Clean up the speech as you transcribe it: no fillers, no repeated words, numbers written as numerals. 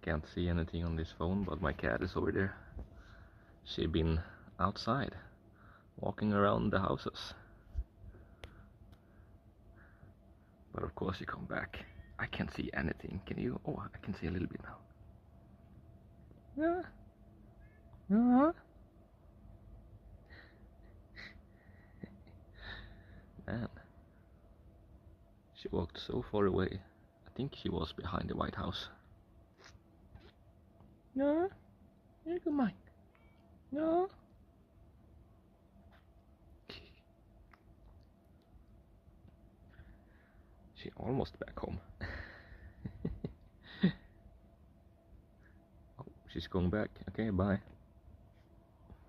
can't see anything on this phone, but my cat is over there. She's been outside, walking around the houses. But of course she come back. I can't see anything. Can you? Oh, I can see a little bit now. Yeah. Man. She walked so far away. I think she was behind the White House. No. Here you go, Mike. No. She almost back home. Oh, she's going back. Okay, bye.